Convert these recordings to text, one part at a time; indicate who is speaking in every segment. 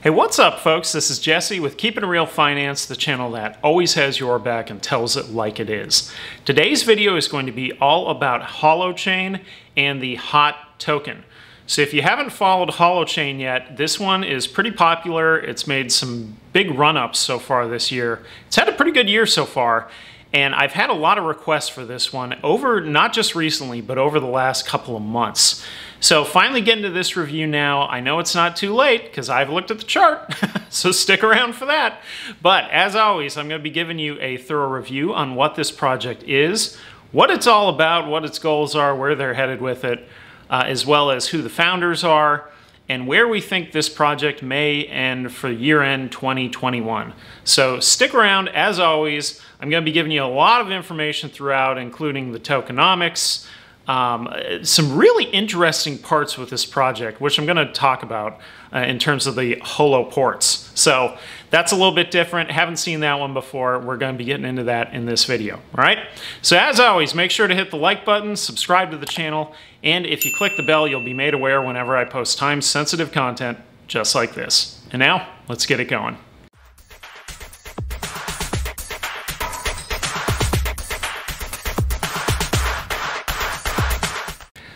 Speaker 1: Hey, what's up, folks? This is Jesse with Keeping It Real Finance, the channel that always has your back and tells it like it is. Today's video is going to be all about Holochain and the hot token. So if you haven't followed Holochain yet, this one is pretty popular. It's made some big run-ups so far this year. It's had a pretty good year so far, and I've had a lot of requests for this one over, not just recently, but over the last couple of months. So finally getting to this review now. I know it's not too late because I've looked at the chart, so stick around for that. But as always, I'm going to be giving you a thorough review on what this project is, what it's all about, what its goals are, where they're headed with it, as well as who the founders are, and where we think this project may end for year-end 2021. So stick around. As always, I'm going to be giving you a lot of information throughout, including the tokenomics, some really interesting parts with this project, which I'm going to talk about in terms of the Holoports. So that's a little bit different. Haven't seen that one before. We're going to be getting into that in this video. All right. So as always, make sure to hit the like button, subscribe to the channel, and if you click the bell, you'll be made aware whenever I post time-sensitive content just like this. And now, let's get it going.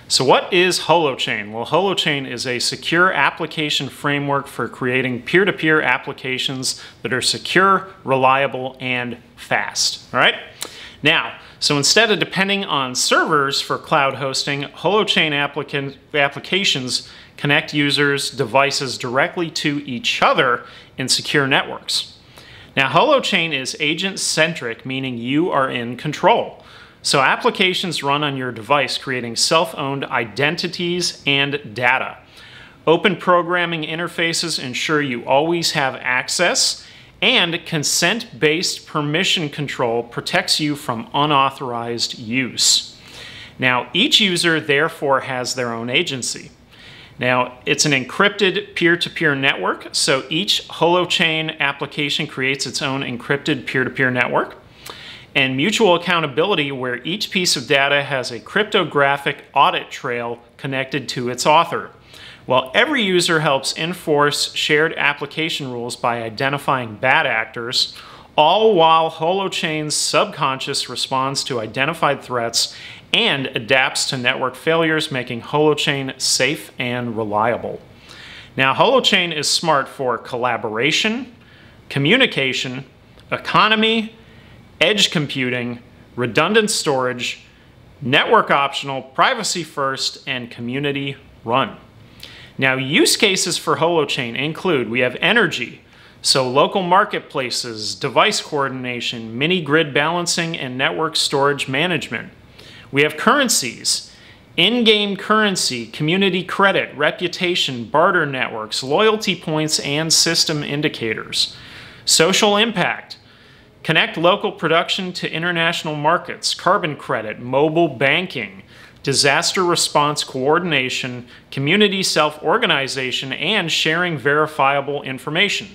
Speaker 1: So what is Holochain? Well, Holochain is a secure application framework for creating peer-to-peer applications that are secure, reliable, and fast. All right? Now, so instead of depending on servers for cloud hosting, Holochain applications connect users' devices directly to each other in secure networks. Now, Holochain is agent-centric, meaning you are in control. So applications run on your device, creating self-owned identities and data. Open programming interfaces ensure you always have access, and consent-based permission control protects you from unauthorized use. Now, each user therefore has their own agency. Now, it's an encrypted peer-to-peer network, so each Holochain application creates its own encrypted peer-to-peer network. And mutual accountability, where each piece of data has a cryptographic audit trail connected to its author. While every user helps enforce shared application rules by identifying bad actors, all while Holochain's subconscious responds to identified threats and adapts to network failures, making Holochain safe and reliable. Now, Holochain is smart for collaboration, communication, economy, edge computing, redundant storage, network optional, privacy first, and community run. Now, use cases for Holochain include, we have energy, so local marketplaces, device coordination, mini grid balancing, and network storage management. We have currencies, in-game currency, community credit, reputation, barter networks, loyalty points, and system indicators. Social impact, connect local production to international markets, carbon credit, mobile banking, disaster response coordination, community self-organization, and sharing verifiable information.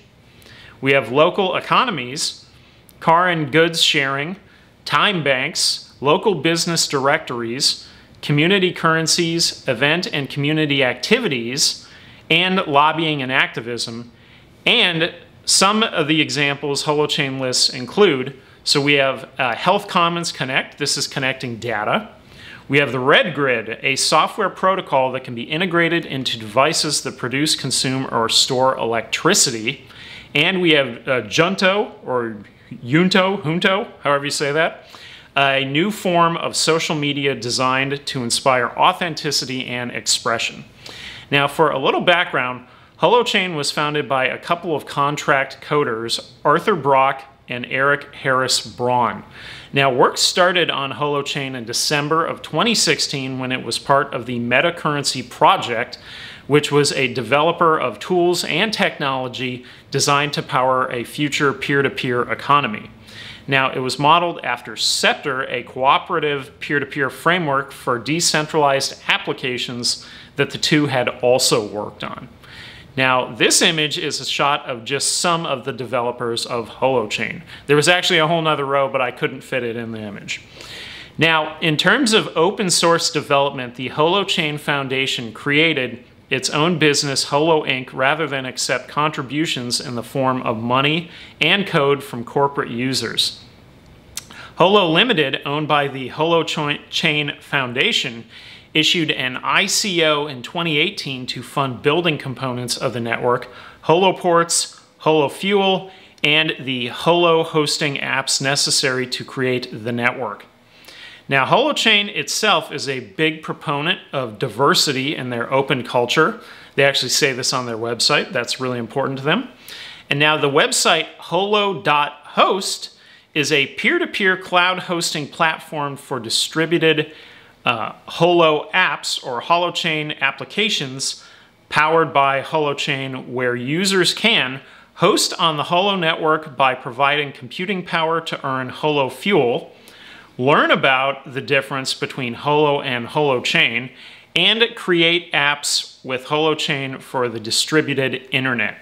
Speaker 1: We have local economies, car and goods sharing, time banks, local business directories, community currencies, event and community activities, and lobbying and activism. And some of the examples Holochain lists include, so we have Health Commons Connect, this is connecting data. We have the Red Grid, a software protocol that can be integrated into devices that produce, consume, or store electricity. And we have Junto, or Junto, however you say that, a new form of social media designed to inspire authenticity and expression. Now, for a little background, Holochain was founded by a couple of contract coders, Arthur Brock and Eric Harris Braun. Now, work started on Holochain in December of 2016 when it was part of the MetaCurrency project, which was a developer of tools and technology designed to power a future peer-to-peer economy. Now, it was modeled after Scepter, a cooperative peer-to-peer framework for decentralized applications that the two had also worked on. Now, this image is a shot of just some of the developers of Holochain. There was actually a whole nother row, but I couldn't fit it in the image. Now, in terms of open source development, the Holochain Foundation created its own business, Holo Inc., rather than accept contributions in the form of money and code from corporate users. Holo Limited, owned by the Holochain Foundation, issued an ICO in 2018 to fund building components of the network, Holoports, Holofuel, and the Holo hosting apps necessary to create the network. Now, Holochain itself is a big proponent of diversity in their open culture. They actually say this on their website. That's really important to them. And now the website holo.host is a peer-to-peer cloud hosting platform for distributed Holo apps or Holochain applications powered by Holochain, where users can host on the Holo network by providing computing power to earn Holofuel, learn about the difference between Holo and Holochain, and create apps with Holochain for the distributed internet.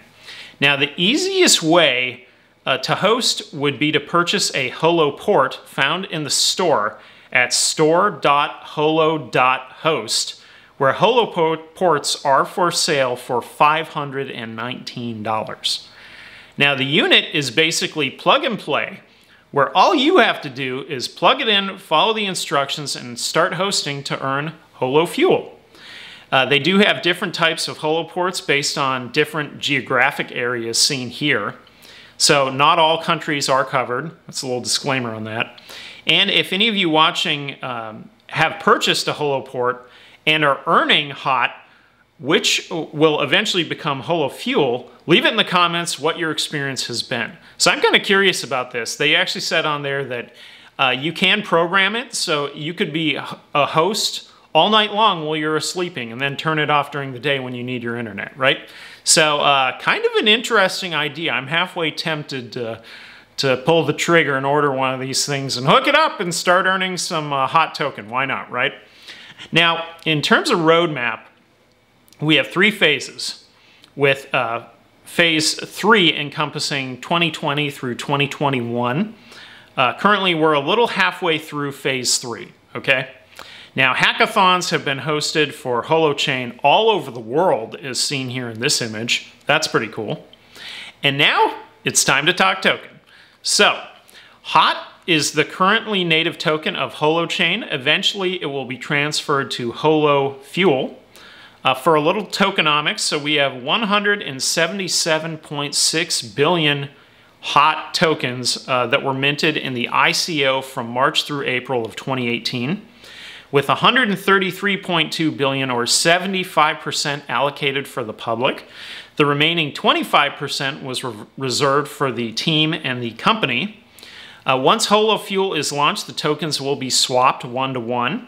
Speaker 1: Now, the easiest way to host would be to purchase a Holoport found in the store at store.holo.host, where Holoports are for sale for $519. Now, the unit is basically plug and play, where all you have to do is plug it in, follow the instructions, and start hosting to earn Holofuel. They do have different types of Holoports based on different geographic areas seen here. So not all countries are covered. That's a little disclaimer on that. And if any of you watching have purchased a Holoport and are earning HOT, which will eventually become Holofuel, leave it in the comments what your experience has been. So I'm kind of curious about this. They actually said on there that you can program it, so you could be a host all night long while you're sleeping and then turn it off during the day when you need your internet, right? So kind of an interesting idea. I'm halfway tempted to pull the trigger and order one of these things and hook it up and start earning some HOT token. Why not, right? Now, in terms of roadmap, we have 3 phases, with phase 3 encompassing 2020 through 2021. Currently, we're a little halfway through phase 3, okay? Now, hackathons have been hosted for Holochain all over the world, as seen here in this image. That's pretty cool. And now, it's time to talk token. So, HOT is the currently native token of Holochain. Eventually, it will be transferred to Holofuel. For a little tokenomics, so we have 177.6 billion HOT tokens that were minted in the ICO from March through April of 2018, with 133.2 billion, or 75%, allocated for the public. The remaining 25% was reserved for the team and the company. Once Holofuel is launched, the tokens will be swapped 1-to-1.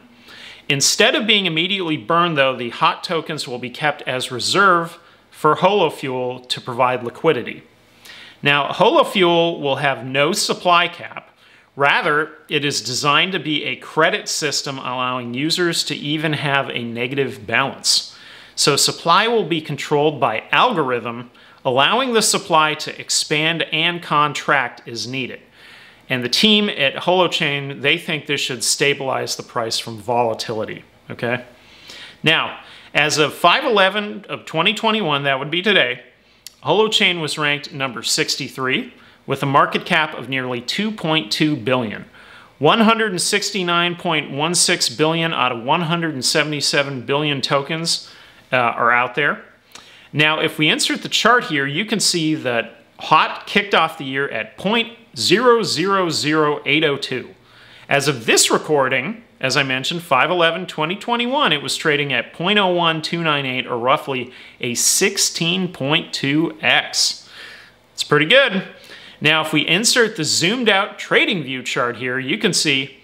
Speaker 1: Instead of being immediately burned, though, the HOT tokens will be kept as reserve for Holofuel to provide liquidity. Now, Holofuel will have no supply cap. Rather, it is designed to be a credit system allowing users to even have a negative balance. So supply will be controlled by algorithm, allowing the supply to expand and contract as needed. And the team at Holochain, they think this should stabilize the price from volatility, okay? Now, as of 5/11 of 2021, that would be today, Holochain was ranked number 63 with a market cap of nearly 2.2 billion. 169.16 billion out of 177 billion tokens are out there. Now, if we insert the chart here, you can see that HOT kicked off the year at 0.000802. As of this recording, as I mentioned, 5/11/2021, it was trading at 0.01298, or roughly a 16.2x. It's pretty good. Now, if we insert the zoomed out trading view chart here, you can see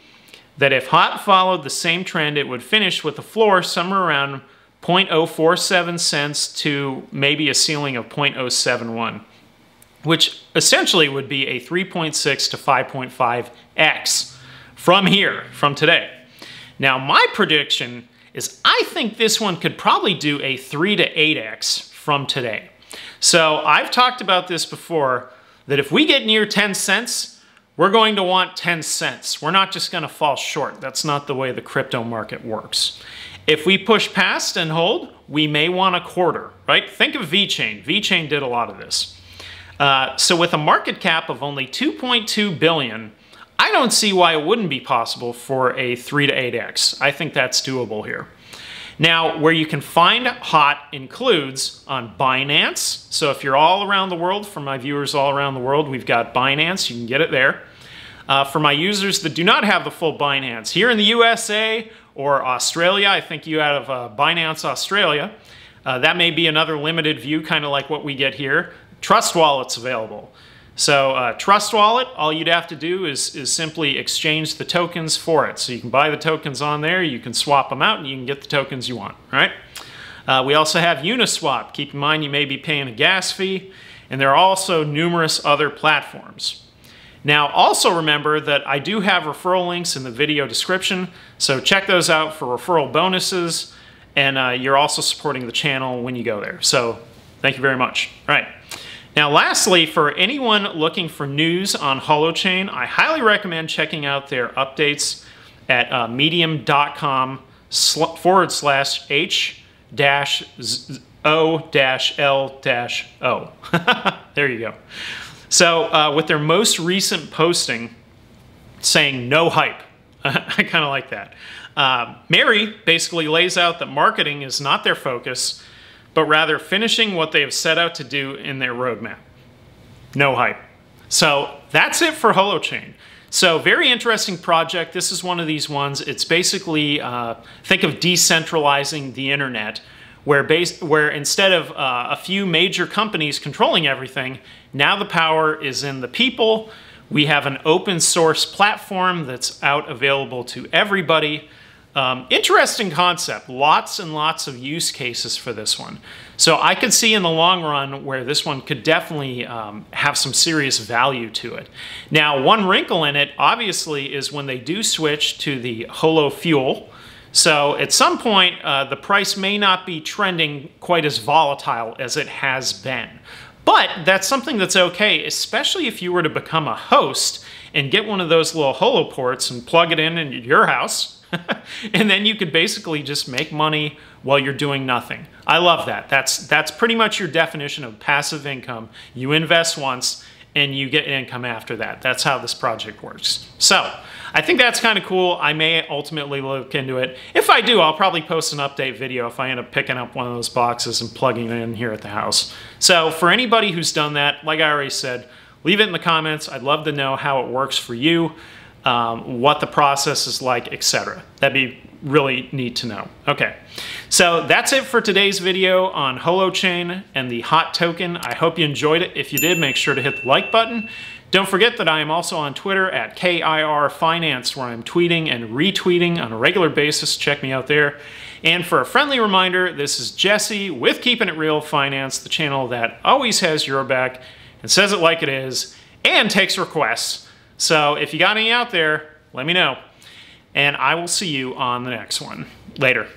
Speaker 1: that if HOT followed the same trend, it would finish with a floor somewhere around 0.047 cents to maybe a ceiling of 0.071. which essentially would be a 3.6 to 5.5x from here, from today. Now, my prediction is I think this one could probably do a 3 to 8x from today. So I've talked about this before, that if we get near 10 cents, we're going to want 10 cents. We're not just going to fall short. That's not the way the crypto market works. If we push past and hold, we may want a quarter, right? Think of VeChain. VeChain did a lot of this. So with a market cap of only 2.2 billion, I don't see why it wouldn't be possible for a 3 to 8x. I think that's doable here. Now, where you can find HOT includes on Binance. So if you're all around the world, for my viewers all around the world, we've got Binance. You can get it there. For my users that do not have the full Binance, here in the USA or Australia, I think you out of Binance Australia, that may be another limited view, kind of like what we get here. Trust Wallet's available. So Trust Wallet, all you'd have to do is simply exchange the tokens for it. So you can buy the tokens on there, you can swap them out, and you can get the tokens you want, all right? We also have Uniswap. Keep in mind you may be paying a gas fee, and there are also numerous other platforms. Now, also remember that I do have referral links in the video description, so check those out for referral bonuses, and you're also supporting the channel when you go there. So thank you very much. All right. Now, lastly, for anyone looking for news on Holochain, I highly recommend checking out their updates at medium.com/h-o-l-o. There you go. So with their most recent posting saying no hype, I kind of like that. Mary basically lays out that marketing is not their focus, but rather finishing what they have set out to do in their roadmap. No hype. So that's it for Holochain. So very interesting project. This is one of these ones. It's basically, think of decentralizing the internet, where instead of a few major companies controlling everything, now the power is in the people. We have an open source platform that's out available to everybody. Interesting concept, lots and lots of use cases for this one. So I could see in the long run where this one could definitely have some serious value to it. Now, one wrinkle in it, obviously, is when they do switch to the Holo Fuel. So at some point, the price may not be trending quite as volatile as it has been. But that's something that's okay, especially if you were to become a host and get one of those little Holoports and plug it in your house. And then you could basically just make money while you're doing nothing. I love that. That's pretty much your definition of passive income. You invest once and you get income after that. That's how this project works. So I think that's kind of cool. I may ultimately look into it. If I do, I'll probably post an update video if I end up picking up one of those boxes and plugging it in here at the house. So for anybody who's done that, like I already said, leave it in the comments. I'd love to know how it works for you. What the process is like, etc. That'd be really neat to know. Okay, so that's it for today's video on Holochain and the HOT token. I hope you enjoyed it. If you did, make sure to hit the like button. Don't forget that I am also on Twitter at KIR Finance, where I'm tweeting and retweeting on a regular basis. Check me out there. And for a friendly reminder, this is Jesse with Keeping It Real Finance, the channel that always has your back and says it like it is and takes requests. So if you got any out there, let me know. And I will see you on the next one. Later.